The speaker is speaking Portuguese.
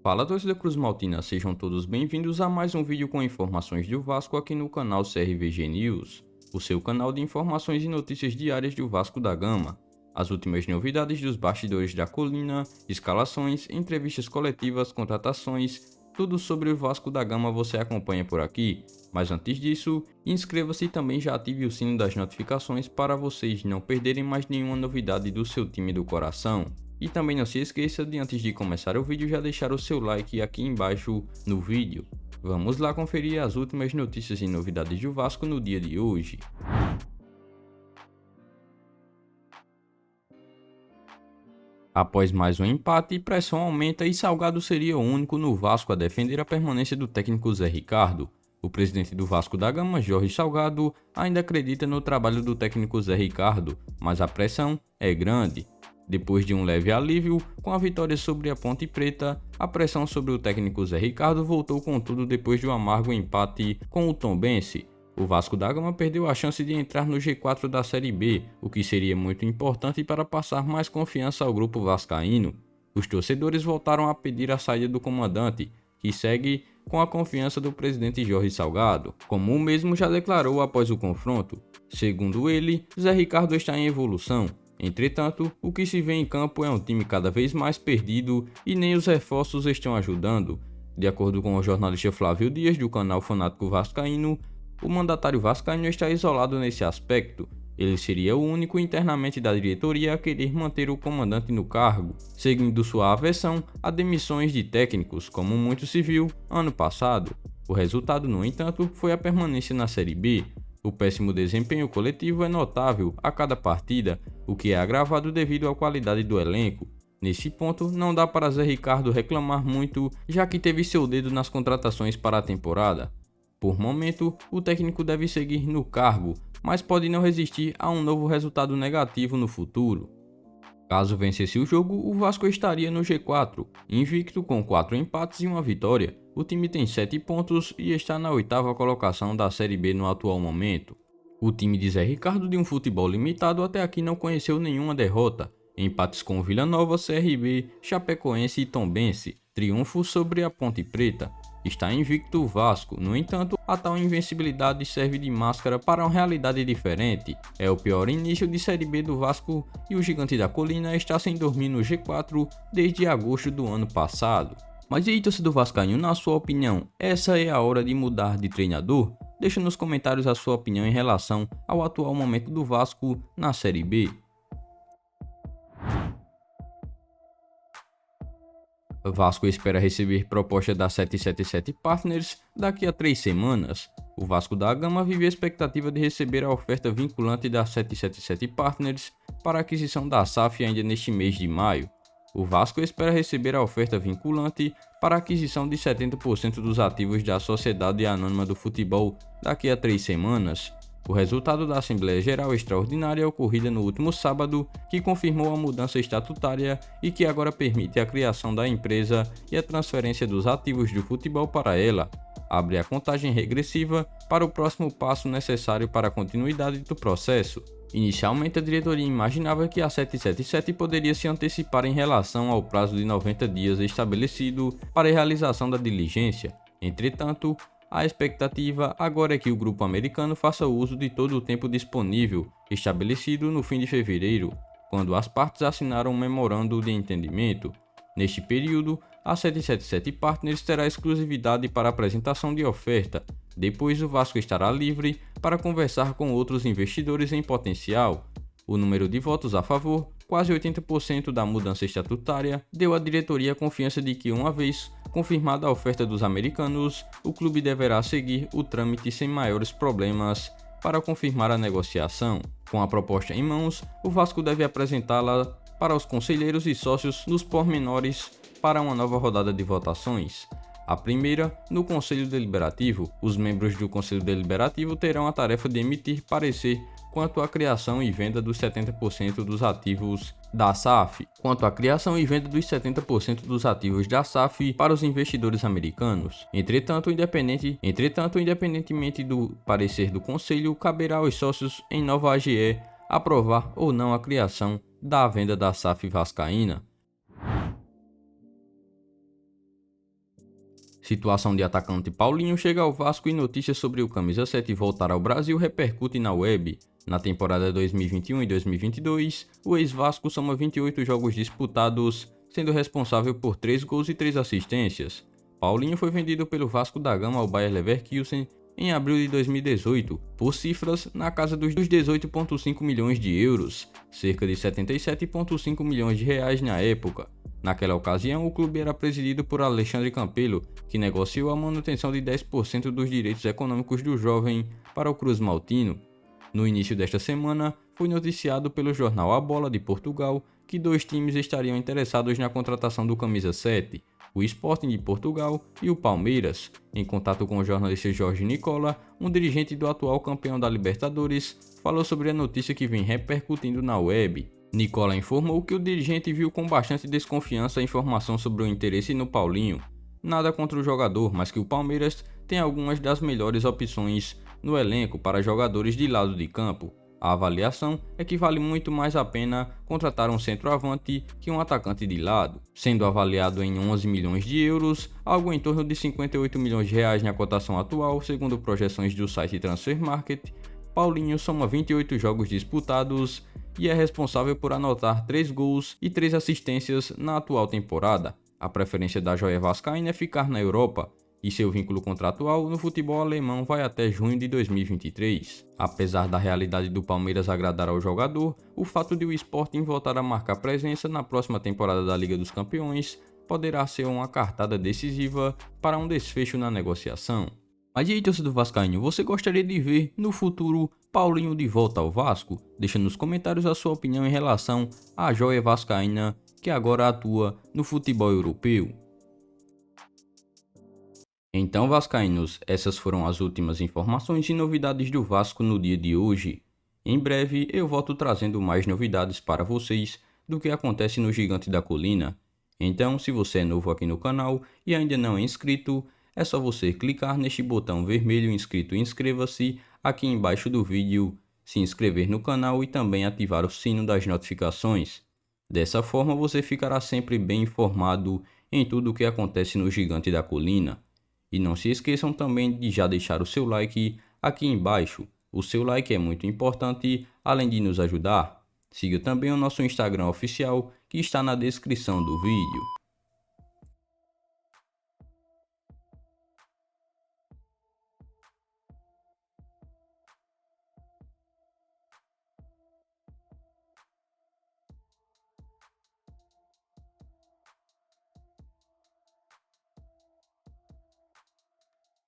Fala, torcida Cruz Maltina, sejam todos bem-vindos a mais um vídeo com informações do Vasco aqui no canal CRVG News, o seu canal de informações e notícias diárias do Vasco da Gama. As últimas novidades dos bastidores da colina, escalações, entrevistas coletivas, contratações, tudo sobre o Vasco da Gama você acompanha por aqui. Mas antes disso, inscreva-se e também já ative o sino das notificações para vocês não perderem mais nenhuma novidade do seu time do coração. E também não se esqueça de, antes de começar o vídeo, já deixar o seu like aqui embaixo no vídeo. Vamos lá conferir as últimas notícias e novidades do Vasco no dia de hoje. Após mais um empate, pressão aumenta e Salgado seria o único no Vasco a defender a permanência do técnico Zé Ricardo. O presidente do Vasco da Gama, Jorge Salgado, ainda acredita no trabalho do técnico Zé Ricardo, mas a pressão é grande. Depois de um leve alívio, com a vitória sobre a Ponte Preta, a pressão sobre o técnico Zé Ricardo voltou com tudo depois de um amargo empate com o Tombense. O Vasco da Gama perdeu a chance de entrar no G4 da Série B, o que seria muito importante para passar mais confiança ao grupo vascaíno. Os torcedores voltaram a pedir a saída do comandante, que segue com a confiança do presidente Jorge Salgado, como o mesmo já declarou após o confronto. Segundo ele, Zé Ricardo está em evolução. Entretanto, o que se vê em campo é um time cada vez mais perdido e nem os reforços estão ajudando. De acordo com o jornalista Flávio Dias, do canal Fanático Vascaíno, o mandatário vascaíno está isolado nesse aspecto. Ele seria o único internamente da diretoria a querer manter o comandante no cargo, seguindo sua aversão a demissões de técnicos, como muito se viu ano passado. O resultado, no entanto, foi a permanência na Série B. O péssimo desempenho coletivo é notável a cada partida, o que é agravado devido à qualidade do elenco. Nesse ponto, não dá para Zé Ricardo reclamar muito, já que teve seu dedo nas contratações para a temporada. Por momento, o técnico deve seguir no cargo, mas pode não resistir a um novo resultado negativo no futuro. Caso vencesse o jogo, o Vasco estaria no G4, invicto com 4 empates e uma vitória. O time tem 7 pontos e está na 8ª colocação da Série B no atual momento. O time de Zé Ricardo, de um futebol limitado, até aqui não conheceu nenhuma derrota. Empates com Vila Nova, CRB, Chapecoense e Tombense. Triunfo sobre a Ponte Preta. Está invicto o Vasco, no entanto, a tal invencibilidade serve de máscara para uma realidade diferente. É o pior início de Série B do Vasco e o Gigante da Colina está sem dormir no G4 desde agosto do ano passado. Mas e aí, torcedor vascaíno, na sua opinião, essa é a hora de mudar de treinador? Deixa nos comentários a sua opinião em relação ao atual momento do Vasco na Série B. Vasco espera receber proposta da 777 Partners daqui a 3 semanas. O Vasco da Gama vive a expectativa de receber a oferta vinculante da 777 Partners para a aquisição da SAF ainda neste mês de maio. O Vasco espera receber a oferta vinculante para a aquisição de 70% dos ativos da Sociedade Anônima do Futebol daqui a 3 semanas. O resultado da Assembleia Geral Extraordinária ocorrida no último sábado, que confirmou a mudança estatutária e que agora permite a criação da empresa e a transferência dos ativos do futebol para ela, abre a contagem regressiva para o próximo passo necessário para a continuidade do processo. Inicialmente, a diretoria imaginava que a 777 poderia se antecipar em relação ao prazo de 90 dias estabelecido para a realização da diligência. Entretanto, a expectativa agora é que o grupo americano faça uso de todo o tempo disponível, estabelecido no fim de fevereiro, quando as partes assinaram um memorando de entendimento. Neste período, a 777 Partners terá exclusividade para a apresentação de oferta. Depois, o Vasco estará livre para conversar com outros investidores em potencial. O número de votos a favor, quase 80% da mudança estatutária, deu à diretoria a confiança de que, uma vez confirmada a oferta dos americanos, o clube deverá seguir o trâmite sem maiores problemas para confirmar a negociação. Com a proposta em mãos, o Vasco deve apresentá-la para os conselheiros e sócios nos pormenores para uma nova rodada de votações. A primeira, no Conselho Deliberativo. Os membros do Conselho Deliberativo terão a tarefa de emitir parecer quanto à criação e venda dos 70% dos ativos da SAF, da SAF para os investidores americanos. Entretanto, independentemente do parecer do Conselho, caberá aos sócios em nova AGE aprovar ou não a criação da venda da SAF vascaína. Situação de atacante Paulinho chega ao Vasco e notícias sobre o camisa 7 voltar ao Brasil repercute na web. Na temporada 2021 e 2022, o ex-Vasco soma 28 jogos disputados, sendo responsável por 3 gols e 3 assistências. Paulinho foi vendido pelo Vasco da Gama ao Bayer Leverkusen em abril de 2018, por cifras na casa dos 18,5 milhões de euros, cerca de 77,5 milhões de reais na época. Naquela ocasião, o clube era presidido por Alexandre Campelo, que negociou a manutenção de 10% dos direitos econômicos do jovem para o Cruz Maltino. No início desta semana, foi noticiado pelo jornal A Bola de Portugal que 2 times estariam interessados na contratação do camisa 7, o Sporting de Portugal e o Palmeiras. Em contato com o jornalista Jorge Nicola, um dirigente do atual campeão da Libertadores, falou sobre a notícia que vem repercutindo na web. Nicola informou que o dirigente viu com bastante desconfiança a informação sobre o interesse no Paulinho. Nada contra o jogador, mas que o Palmeiras tem algumas das melhores opções no elenco para jogadores de lado de campo. A avaliação é que vale muito mais a pena contratar um centroavante que um atacante de lado, sendo avaliado em 11 milhões de euros, algo em torno de 58 milhões de reais na cotação atual, segundo projeções do site Transfermarkt. Paulinho soma 28 jogos disputados e é responsável por anotar 3 gols e 3 assistências na atual temporada. A preferência da joia vascaína é ficar na Europa, e seu vínculo contratual no futebol alemão vai até junho de 2023. Apesar da realidade do Palmeiras agradar ao jogador, o fato de o Sporting voltar a marcar presença na próxima temporada da Liga dos Campeões poderá ser uma cartada decisiva para um desfecho na negociação. Mas e aí, torcedor vascaíno, você gostaria de ver no futuro Paulinho de volta ao Vasco? Deixa nos comentários a sua opinião em relação à joia vascaína que agora atua no futebol europeu. Então, vascaínos, essas foram as últimas informações e novidades do Vasco no dia de hoje. Em breve eu volto trazendo mais novidades para vocês do que acontece no Gigante da Colina. Então, se você é novo aqui no canal e ainda não é inscrito, é só você clicar neste botão vermelho inscrito e inscreva-se aqui embaixo do vídeo, se inscrever no canal e também ativar o sino das notificações. Dessa forma você ficará sempre bem informado em tudo o que acontece no Gigante da Colina. E não se esqueçam também de já deixar o seu like aqui embaixo. O seu like é muito importante, além de nos ajudar. Siga também o nosso Instagram oficial, que está na descrição do vídeo.